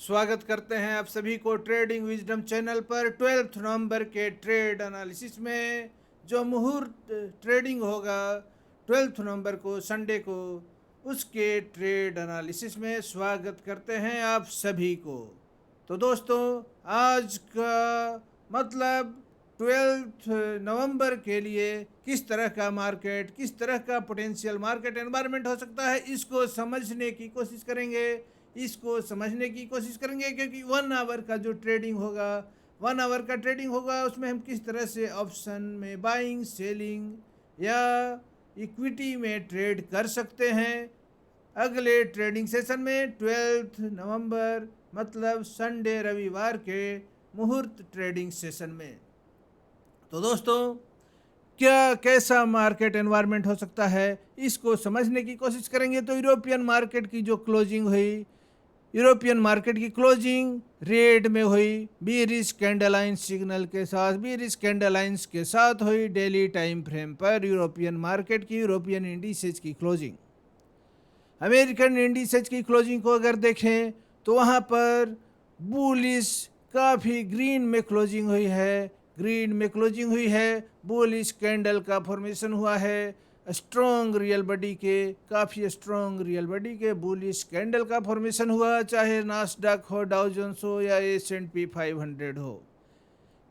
स्वागत करते हैं आप सभी को ट्रेडिंग विजडम चैनल पर 12 नवंबर के ट्रेड एनालिसिस में। जो मुहूर्त ट्रेडिंग होगा 12 नवंबर को संडे को, उसके ट्रेड एनालिसिस में स्वागत करते हैं आप सभी को। तो दोस्तों, आज का मतलब 12 नवंबर के लिए किस तरह का मार्केट, किस तरह का पोटेंशियल मार्केट एनवायरनमेंट हो सकता है, इसको समझने की कोशिश करेंगे। क्योंकि 1 आवर का जो ट्रेडिंग होगा, 1 आवर का ट्रेडिंग होगा, उसमें हम किस तरह से ऑप्शन में बाइंग, सेलिंग या इक्विटी में ट्रेड कर सकते हैं अगले ट्रेडिंग सेशन में 12 नवंबर मतलब संडे रविवार के मुहूर्त ट्रेडिंग सेशन में। तो दोस्तों, क्या कैसा मार्केट एनवायरनमेंट हो सकता है, इसको समझने की कोशिश करेंगे। तो यूरोपियन मार्केट की जो क्लोजिंग हुई, यूरोपियन मार्केट की क्लोजिंग रेड में हुई, बीरिश कैंडल लाइन सिग्नल के साथ, बीरिश कैंडल लाइंस के साथ हुई डेली टाइम फ्रेम पर यूरोपियन मार्केट की, यूरोपियन इंडिसेज की क्लोजिंग। अमेरिकन इंडिसेज की क्लोजिंग को अगर देखें तो वहाँ पर बुलिश काफ़ी ग्रीन में क्लोजिंग हुई है, बुलिश कैंडल का फॉर्मेशन हुआ है, स्ट्रॉन्ग रियल बॉडी के, काफ़ी स्ट्रॉन्ग रियल बॉडी के बुलिश कैंडल का फॉर्मेशन हुआ, चाहे नास्डैक हो, डाउ जोन्स हो या S&P 500 हो,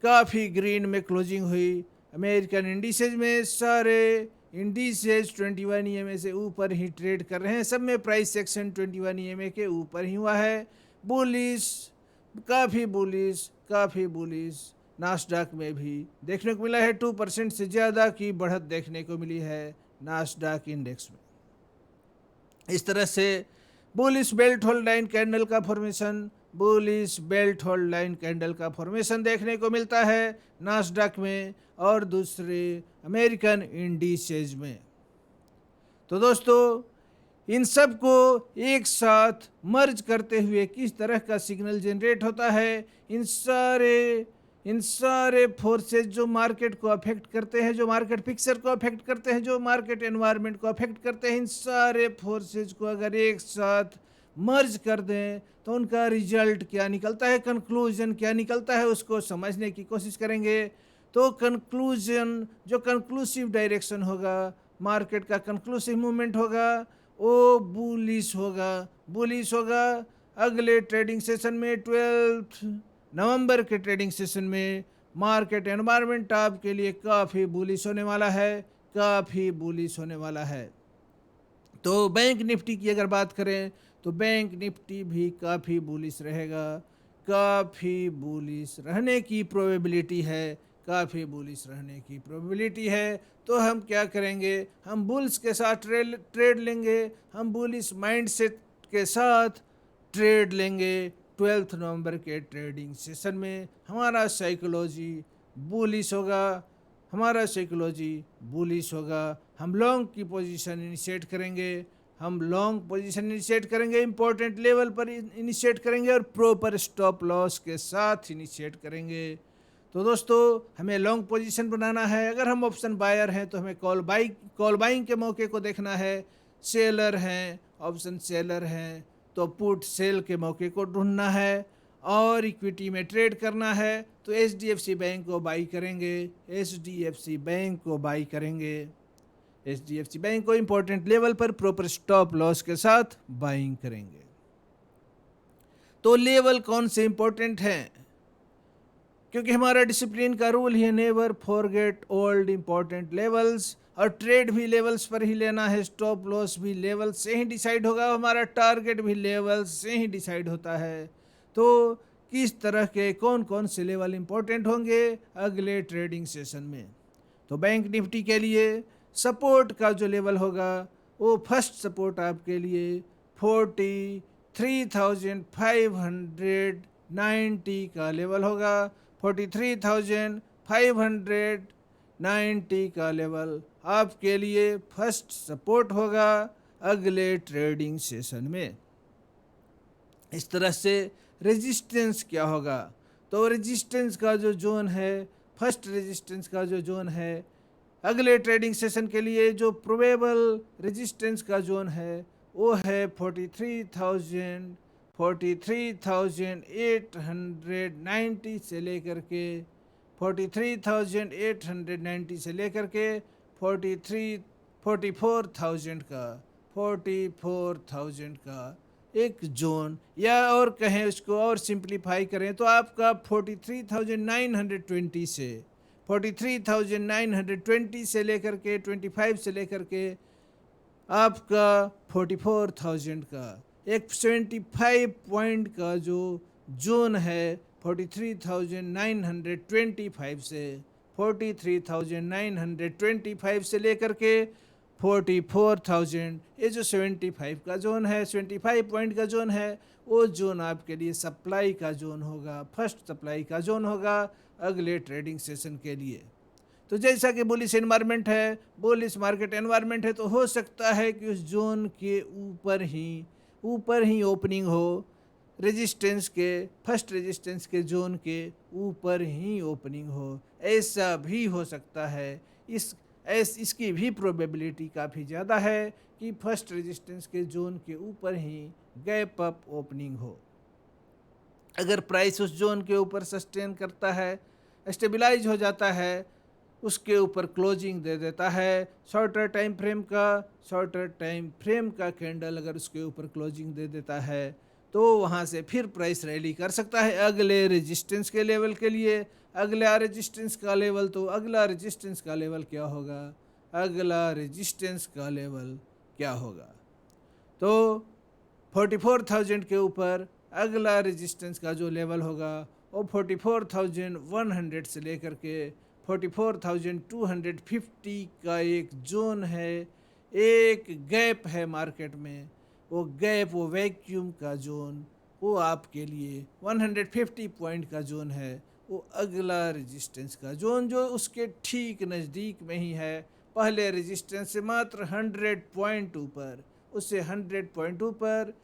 काफ़ी ग्रीन में क्लोजिंग हुई। अमेरिकन इंडिसेज में सारे इंडिसेज 21 EMA से ऊपर ही ट्रेड कर रहे हैं, सब में प्राइस सेक्शन 21 EMA के ऊपर ही हुआ है। बुलिश, काफ़ी बुलिश नास्डैक में भी देखने को मिला है, 2% से ज़्यादा की बढ़त देखने को मिली है नास्डैक इंडेक्स में। इस तरह से bullish belt hold line candle का फॉर्मेशन देखने को मिलता है नास्डैक में और दूसरे अमेरिकन इंडिसेज में। तो दोस्तों, इन सब को एक साथ मर्ज करते हुए किस तरह का सिग्नल जनरेट होता है, इन सारे फोर्सेज जो मार्केट को अफेक्ट करते हैं, जो मार्केट पिक्चर को अफेक्ट करते हैं, जो मार्केट एनवायरनमेंट को अफेक्ट करते हैं, इन सारे फोर्सेज को अगर एक साथ मर्ज कर दें तो उनका रिजल्ट क्या निकलता है, कंक्लूजन क्या निकलता है, उसको समझने की कोशिश करेंगे। तो कंक्लूजन, जो कंक्लूसिव डायरेक्शन होगा, मार्केट का कंक्लूसिव मूवमेंट होगा, वो बुलिश होगा। अगले ट्रेडिंग सेशन में 12 नवंबर के ट्रेडिंग सेशन में मार्केट एनवायरनमेंट आपके लिए काफ़ी बुलिश होने वाला है। तो बैंक निफ्टी की अगर बात करें तो बैंक निफ्टी भी काफ़ी बुलिश रहेगा, काफ़ी बुलिश रहने की प्रोबेबिलिटी है। तो हम क्या करेंगे, हम बुल्स के साथ ट्रेड लेंगे, हम बुलिश माइंडसेट के साथ ट्रेड लेंगे। 12 नवंबर के ट्रेडिंग सेशन में हमारा साइकोलॉजी बुलिश होगा। हम लॉन्ग की पोजीशन इनिशिएट करेंगे, इंपॉर्टेंट लेवल पर इनिशिएट करेंगे और प्रॉपर स्टॉप लॉस के साथ इनिशिएट करेंगे। तो दोस्तों, हमें लॉन्ग पोजीशन बनाना है। अगर हम ऑप्शन बायर हैं तो हमें कॉल बाइंग के मौके को देखना है। ऑप्शन सेलर हैं तो पुट सेल के मौके को ढूंढना है। और इक्विटी में ट्रेड करना है तो HDFC बैंक को बाई करेंगे, इंपॉर्टेंट लेवल पर प्रॉपर स्टॉप लॉस के साथ बाइंग करेंगे। तो लेवल कौन से इंपॉर्टेंट हैं, क्योंकि हमारा डिसिप्लिन का रूल ही है, never forget old important levels, और ट्रेड भी लेवल्स पर ही लेना है, स्टॉप लॉस भी लेवल से ही डिसाइड होगा, हमारा टारगेट भी लेवल से ही डिसाइड होता है। तो किस तरह के कौन से लेवल इंपॉर्टेंट होंगे अगले ट्रेडिंग सेशन में। तो बैंक निफ्टी के लिए सपोर्ट का जो लेवल होगा, वो फर्स्ट सपोर्ट आपके लिए 43,590 का लेवल होगा। 43,590 का लेवल आपके लिए फर्स्ट सपोर्ट होगा अगले ट्रेडिंग सेशन में। इस तरह से रेजिस्टेंस क्या होगा, तो रेजिस्टेंस का जो जोन है, फर्स्ट रेजिस्टेंस का जो जोन है अगले ट्रेडिंग सेशन के लिए, जो प्रोबेबल रेजिस्टेंस का जोन है वो है 43,890 से लेकर के 43,890 से लेकर के 44,000 का एक जोन, या और कहें उसको और सिंप्लीफाई करें तो आपका 43,920 से लेकर के 25 से लेकर के आपका 44,000 का एक 75 पॉइंट का जो जोन है 43,925 से 43,925 से लेकर के 44,000, ये जो 75 का जोन है, 75 पॉइंट का जोन है, वो जोन आपके लिए सप्लाई का जोन होगा, फर्स्ट सप्लाई का जोन होगा अगले ट्रेडिंग सेशन के लिए। तो जैसा कि बुलिश एनवायरनमेंट है, बुलिश मार्केट एनवायरनमेंट है, तो हो सकता है कि उस जोन के ऊपर ही ओपनिंग हो, रेजिस्टेंस के फर्स्ट रेजिस्टेंस के जोन के ऊपर ही ओपनिंग हो, ऐसा भी हो सकता है। इसकी भी प्रोबेबिलिटी काफ़ी ज़्यादा है कि फर्स्ट रेजिस्टेंस के जोन के ऊपर ही गैप अप ओपनिंग हो। अगर प्राइस उस जोन के ऊपर सस्टेन करता है, स्टेबलाइज हो जाता है, उसके ऊपर क्लोजिंग दे देता है, शॉर्टर टाइम फ्रेम का कैंडल अगर उसके ऊपर क्लोजिंग दे देता है, तो वहाँ से फिर प्राइस रैली कर सकता है अगले रेजिस्टेंस के लेवल के लिए। अगला रेजिस्टेंस का लेवल क्या होगा? अगला रेजिस्टेंस का लेवल क्या होगा? तो 44,000 के ऊपर अगला रेजिस्टेंस का जो लेवल होगा वो 44,100 से लेकर के 44,250 का एक जोन है, एक गैप है मार्केट में। वो गैप, वो वैक्यूम का जोन, वो आपके लिए 150 पॉइंट का जोन है, वो अगला रेजिस्टेंस का जोन जो उसके ठीक नज़दीक में ही है। पहले रेजिस्टेंस से मात्र 100 पॉइंट ऊपर, उससे 100 पॉइंट ऊपर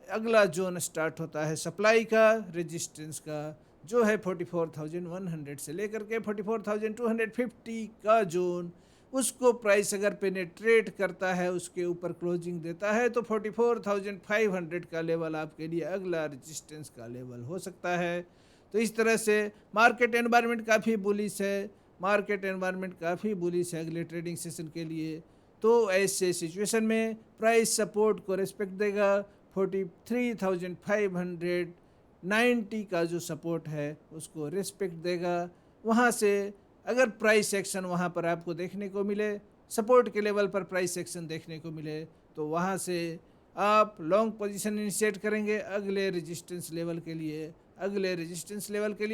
अगला जोन स्टार्ट होता है सप्लाई का, रेजिस्टेंस का, जो है 44,100 से लेकर के 44,250 का जोन। उसको प्राइस अगर पेनेट्रेट करता है, उसके ऊपर क्लोजिंग देता है, तो 44,500 का लेवल आपके लिए अगला रेजिस्टेंस का लेवल हो सकता है। तो इस तरह से मार्केट एनवायरनमेंट काफ़ी बुलिश है, अगले ट्रेडिंग सेशन के लिए। तो ऐसे सिचुएशन में प्राइस सपोर्ट को रिस्पेक्ट देगा। 43,590 का जो सपोर्ट है उसको रिस्पेक्ट देगा। वहाँ से अगर प्राइस एक्शन वहाँ पर आपको देखने को मिले, सपोर्ट के लेवल पर प्राइस एक्शन देखने को मिले, तो वहाँ से आप लॉन्ग पोजीशन इनिशिएट करेंगे अगले रेजिस्टेंस लेवल के लिए।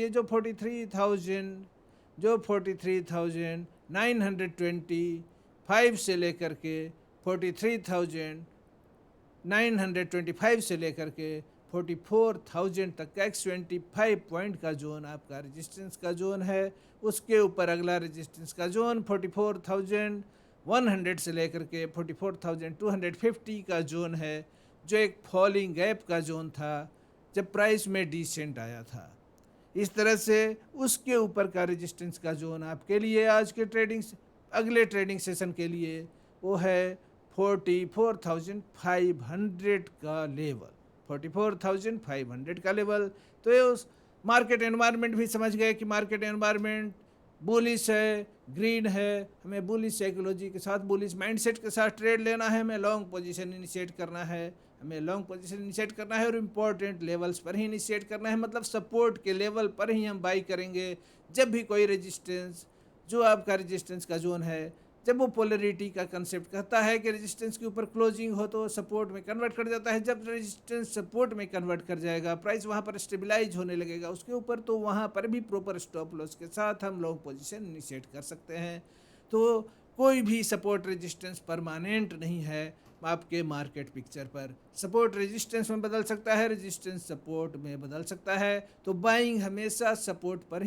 जो 43,925 से लेकर के 43,925 से लेकर के 44,000 तक का 125 पॉइंट का जोन आपका रेजिस्टेंस का जोन है। उसके ऊपर अगला रेजिस्टेंस का जोन 44,100 से लेकर के 44,250 का जोन है, जो एक फॉलिंग गैप का जोन था जब प्राइस में डिसेंट आया था। इस तरह से उसके ऊपर का रेजिस्टेंस का जोन आपके लिए आज के अगले ट्रेडिंग सेशन के लिए वो है 44,500 का लेवल, 44,500 का लेवल। तो ये उस मार्केट एनवायरनमेंट भी समझ गए कि मार्केट एनवायरनमेंट बुलिश है, ग्रीन है, हमें बुलिश साइकोलॉजी के साथ, बुलिश माइंडसेट के साथ ट्रेड लेना है, हमें लॉन्ग पोजीशन इनिशिएट करना है, और इम्पोर्टेंट लेवल्स पर ही इनिशिएट करना है। मतलब सपोर्ट के लेवल पर ही हम बाई करेंगे। जब भी कोई रेजिस्टेंस, जो आपका रेजिस्टेंस का जोन है, जब वो पोलरिटी का कंसेप्ट कहता है कि रेजिस्टेंस के ऊपर क्लोजिंग हो तो सपोर्ट में कन्वर्ट कर जाता है, जब रेजिस्टेंस सपोर्ट में कन्वर्ट कर जाएगा, प्राइस वहाँ पर स्टेबलाइज होने लगेगा उसके ऊपर, तो वहाँ पर भी प्रॉपर स्टॉप लॉस के साथ हम लॉन्ग पोजीशन इनिशिएट कर सकते हैं। तो कोई भी सपोर्ट रेजिस्टेंस परमानेंट नहीं है आपके मार्केट पिक्चर पर। सपोर्ट रेजिस्टेंस में बदल सकता है, रेजिस्टेंस सपोर्ट में बदल सकता है। तो बाइंग हमेशा सपोर्ट पर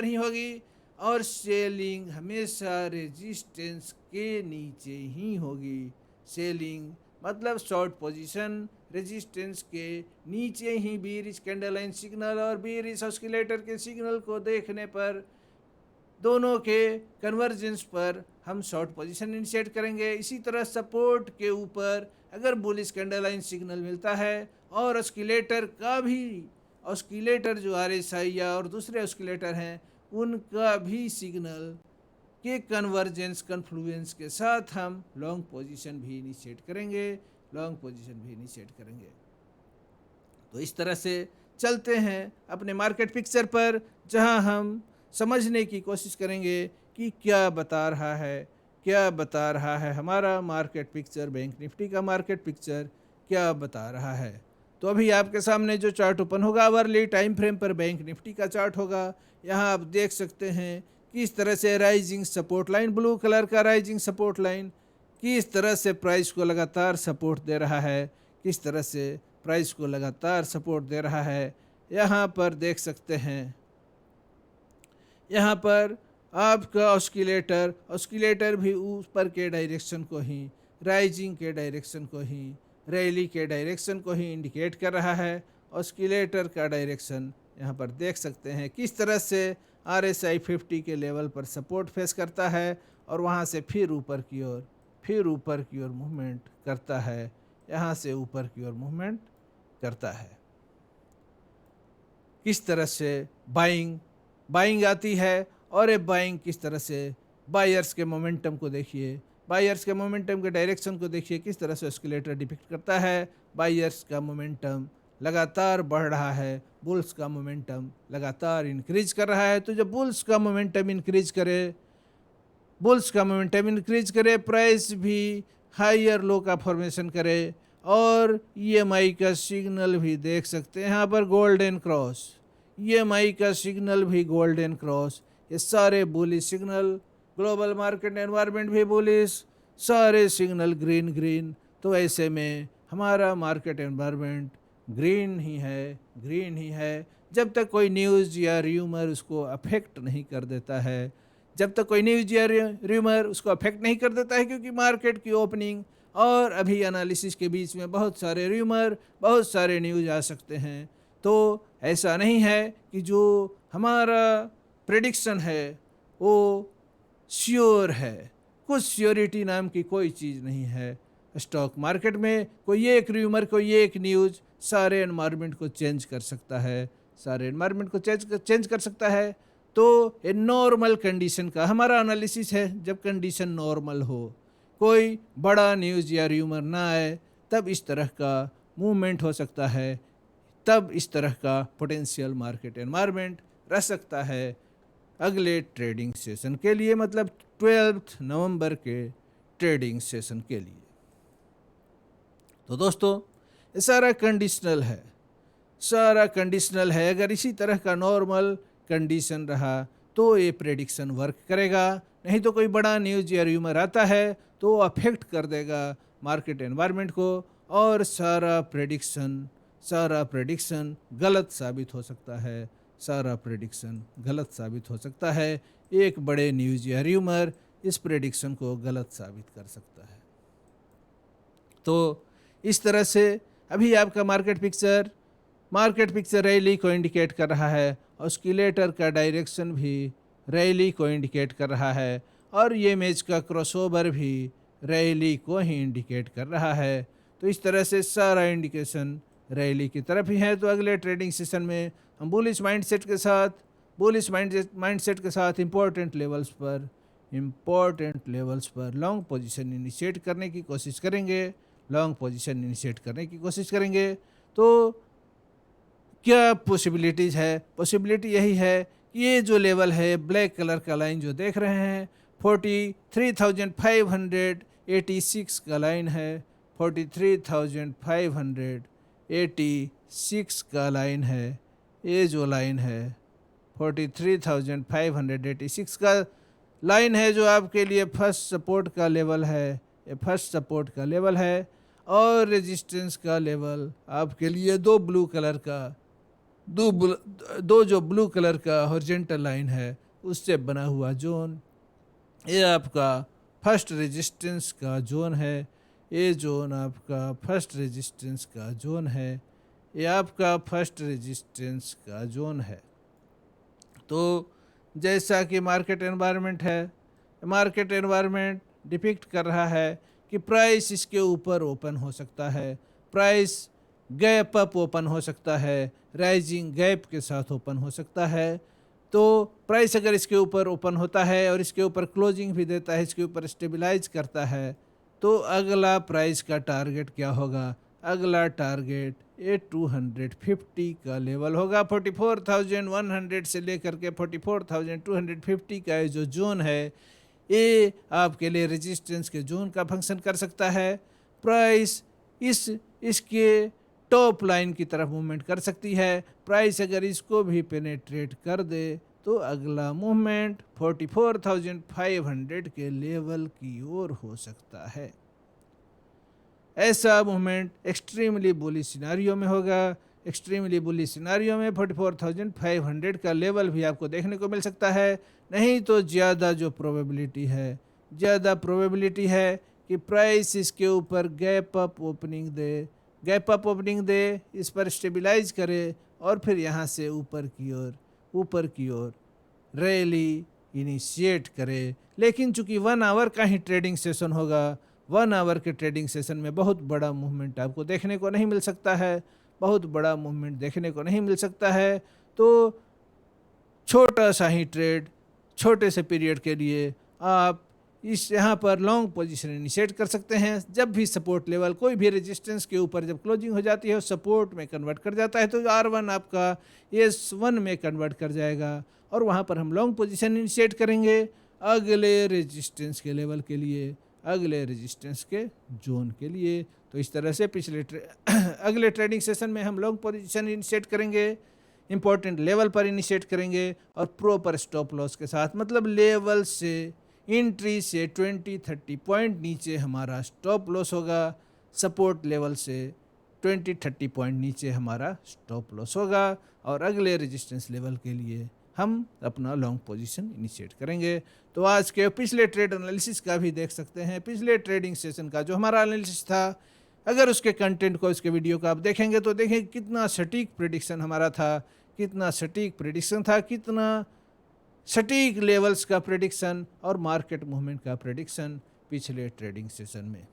ही होगी, और सेलिंग हमेशा रेजिस्टेंस के नीचे ही होगी। सेलिंग मतलब शॉर्ट पोजीशन रेजिस्टेंस के नीचे ही बीरिश कैंडल लाइन सिग्नल और बीरिश ऑस्किलेटर के सिग्नल को देखने पर, दोनों के कन्वर्जेंस पर हम शॉर्ट पोजीशन इनिशिएट करेंगे। इसी तरह सपोर्ट के ऊपर अगर बुलिश कैंडल लाइन सिग्नल मिलता है और ऑस्किलेटर का भी, ऑस्किलेटर जो RSI या और दूसरे ऑस्किलेटर हैं उनका भी सिग्नल के कन्वर्जेंस कन्फ्लुएंस के साथ हम लॉन्ग पोजीशन भी इनिशिएट करेंगे, लॉन्ग पोजीशन भी इनिशिएट करेंगे। तो इस तरह से चलते हैं अपने मार्केट पिक्चर पर, जहां हम समझने की कोशिश करेंगे कि क्या बता रहा है, क्या बता रहा है हमारा मार्केट पिक्चर, बैंक निफ्टी का मार्केट पिक्चर क्या बता रहा है। तो अभी आपके सामने जो चार्ट ओपन होगा आवरली टाइम फ्रेम पर बैंक निफ्टी का चार्ट होगा। यहाँ आप देख सकते हैं किस तरह से rising support line, blue colour का राइजिंग सपोर्ट लाइन किस तरह से प्राइस को लगातार सपोर्ट दे रहा है, किस तरह से प्राइस को लगातार सपोर्ट दे रहा है। यहाँ पर देख सकते हैं, यहाँ पर आपका ऑस्किलेटर भी ऊपर के डायरेक्शन को ही, राइजिंग के डायरेक्शन को ही, रैली के डायरेक्शन को ही इंडिकेट कर रहा है। ऑस्किलेटर का डायरेक्शन यहाँ पर देख सकते हैं किस तरह से RSI 50 के लेवल पर सपोर्ट फेस करता है और वहाँ से फिर ऊपर की ओर मूवमेंट करता है, यहाँ से ऊपर की ओर मूवमेंट करता है। किस तरह से बाइंग आती है और ये बाइंग किस तरह से बायर्स के मोमेंटम को देखिए, बायर्स के मोमेंटम के डायरेक्शन को देखिए, किस तरह से ऑस्किलेटर डिपिक्ट करता है। बायर्स का मोमेंटम लगातार बढ़ रहा है, बुल्स का मोमेंटम लगातार इंक्रीज कर रहा है। तो जब बुल्स का मोमेंटम इंक्रीज करे, प्राइस भी हायर लो का फॉर्मेशन करे और EMI का सिग्नल भी देख सकते हैं यहाँ पर गोल्डन क्रॉस, EMI का सिग्नल भी गोल्डन क्रॉस। ये सारे bullish signal, global market environment भी बुलिश, सारे सिग्नल ग्रीन। तो ऐसे में हमारा मार्केट एनवायरनमेंट ग्रीन ही है जब तक कोई न्यूज़ या र्यूमर उसको अफेक्ट नहीं कर देता है, जब तक कोई न्यूज़ या र्यूमर उसको अफेक्ट नहीं कर देता है। क्योंकि मार्केट की ओपनिंग और अभी एनालिसिस के बीच में बहुत सारे र्यूमर, बहुत सारे न्यूज़ आ सकते हैं। तो ऐसा नहीं है कि जो हमारा प्रेडिक्शन है वो श्योर है, कुछ श्योरिटी नाम की कोई चीज़ नहीं है। स्टॉक मार्केट में कोई एक र्यूमर, कोई एक न्यूज़ सारे एनवायरनमेंट को चेंज कर सकता है, चेंज कर सकता है। तो ये नॉर्मल कंडीशन का हमारा एनालिसिस है। जब कंडीशन नॉर्मल हो, कोई बड़ा न्यूज़ या र्यूमर ना आए, तब इस तरह का मूवमेंट हो सकता है, तब इस तरह का पोटेंशियल मार्केट एनवायरनमेंट रह सकता है अगले ट्रेडिंग सेशन के लिए, मतलब 12 नवंबर के ट्रेडिंग सेशन के लिए। तो दोस्तों ये सारा कंडीशनल है। अगर इसी तरह का नॉर्मल कंडीशन रहा तो ये प्रेडिक्शन वर्क करेगा, नहीं तो कोई बड़ा न्यूज़ या र्यूमर आता है तो अफेक्ट कर देगा मार्केट एनवायरनमेंट को और सारा प्रेडिक्शन गलत साबित हो सकता है। एक बड़े न्यूज़ या र्यूमर इस प्रेडिक्शन को गलत साबित कर सकता है। तो इस तरह से अभी आपका मार्केट पिक्चर रैली को इंडिकेट कर रहा है, ऑस्किलेटर का डायरेक्शन भी रैली को इंडिकेट कर रहा है और ये इमेज का क्रॉसओवर भी रैली को ही इंडिकेट कर रहा है। तो इस तरह से सारा इंडिकेशन रैली की तरफ ही है। तो अगले ट्रेडिंग सेशन में हम बुलिश माइंडसेट के साथ इंपॉर्टेंट लेवल्स पर लॉन्ग पोजीशन इनिशिएट करने की कोशिश करेंगे। तो क्या पॉसिबिलिटीज़ है? पॉसिबिलिटी यही है कि ये जो लेवल है, ब्लैक कलर का लाइन जो देख रहे हैं 43,586 का लाइन है, 43,586 का लाइन है। ये जो लाइन है 43,586 का लाइन है जो आपके लिए फर्स्ट सपोर्ट का लेवल है। और रेजिस्टेंस का लेवल आपके लिए दो जो ब्लू कलर का हॉरिजॉन्टल लाइन है उससे बना हुआ जोन, ये आपका फर्स्ट रेजिस्टेंस का जोन है। ये जोन आपका फर्स्ट रेजिस्टेंस का जोन है। तो जैसा कि मार्केट एनवायरनमेंट डिपिक्ट कर रहा है कि प्राइस इसके ऊपर ओपन हो सकता है, प्राइस गैप अप ओपन हो सकता है, राइजिंग गैप के साथ ओपन हो सकता है। तो प्राइस अगर इसके ऊपर ओपन होता है और इसके ऊपर क्लोजिंग भी देता है, इसके ऊपर स्टेबलाइज करता है, तो अगला प्राइस का टारगेट क्या होगा? अगला टारगेट ये 250 का लेवल होगा। 44,100 से लेकर के 44,250 का जो जोन है, ये आपके लिए रेजिस्टेंस के जोन का फंक्शन कर सकता है। प्राइस इसके टॉप लाइन की तरफ मूवमेंट कर सकती है। प्राइस अगर इसको भी पेनेट्रेट कर दे तो अगला मूवमेंट 44,500 के लेवल की ओर हो सकता है। ऐसा मूवमेंट एक्सट्रीमली बुलिश सिनारियो में होगा। एक्सट्रीमली बुलिश सिनारियो में 44,500 का लेवल भी आपको देखने को मिल सकता है। नहीं तो ज़्यादा प्रोबेबिलिटी है कि प्राइस इसके ऊपर गैप अप ओपनिंग दे, इस पर स्टेबलाइज करे और फिर यहाँ से ऊपर की ओर रैली इनिशिएट करे। लेकिन चूंकि 1 आवर का ही ट्रेडिंग सेशन होगा, 1 आवर के ट्रेडिंग सेशन में बहुत बड़ा मूवमेंट आपको देखने को नहीं मिल सकता है, तो छोटा सा ही ट्रेड, छोटे से पीरियड के लिए आप इस यहाँ पर लॉन्ग पोजीशन इनिशिएट कर सकते हैं। जब भी सपोर्ट लेवल कोई भी रेजिस्टेंस के ऊपर जब क्लोजिंग हो जाती है, सपोर्ट में कन्वर्ट कर जाता है, तो R1 आपका S1 में कन्वर्ट कर जाएगा और वहाँ पर हम लॉन्ग पोजीशन इनिशिएट करेंगे अगले रेजिस्टेंस के लेवल के लिए, अगले रेजिस्टेंस के जोन के लिए। तो इस तरह से अगले ट्रेडिंग सेशन में हम लॉन्ग पोजीशन इनिशिएट करेंगे, इंपॉर्टेंट लेवल पर इनिशिएट करेंगे और प्रॉपर स्टॉप लॉस के साथ, मतलब लेवल से एंट्री से 20-30 पॉइंट नीचे हमारा स्टॉप लॉस होगा, सपोर्ट लेवल से 20-30 पॉइंट नीचे हमारा स्टॉप लॉस होगा और अगले रेजिस्टेंस लेवल के लिए हम अपना लॉन्ग पोजीशन इनिशिएट करेंगे। तो आज के पिछले ट्रेड एनालिसिस का भी देख सकते हैं, पिछले ट्रेडिंग सेशन का जो हमारा एनालिसिस था, अगर उसके कंटेंट को, उसके वीडियो को आप देखेंगे तो देखें कितना सटीक प्रेडिक्शन हमारा था, कितना सटीक लेवल्स का प्रेडिक्शन और मार्केट मूवमेंट का प्रेडिक्शन पिछले ट्रेडिंग सेशन में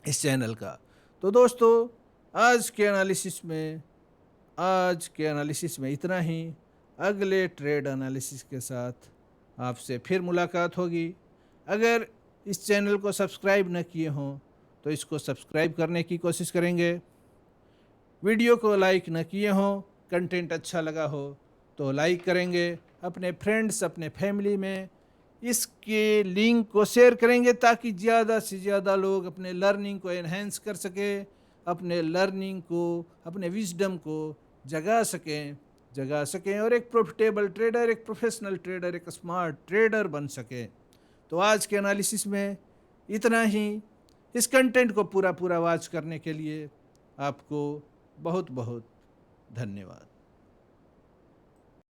इस चैनल का। तो दोस्तों आज के एनालिसिस में इतना ही। अगले ट्रेड एनालिसिस के साथ आपसे फिर मुलाकात होगी। अगर इस चैनल को सब्सक्राइब न किए हों तो इसको सब्सक्राइब करने की कोशिश करेंगे। वीडियो को लाइक न किए हों, कंटेंट अच्छा लगा हो तो लाइक करेंगे, अपने फ्रेंड्स, अपने फैमिली में इसके लिंक को शेयर करेंगे ताकि ज़्यादा से ज़्यादा लोग अपने लर्निंग को एनहेंस कर सकें, अपने लर्निंग को, अपने विजडम को जगा सकें और एक प्रॉफिटेबल ट्रेडर, एक प्रोफेशनल ट्रेडर, एक स्मार्ट ट्रेडर बन सकें। तो आज के एनालिसिस में इतना ही। इस कंटेंट को पूरा वॉच करने के लिए आपको बहुत बहुत धन्यवाद।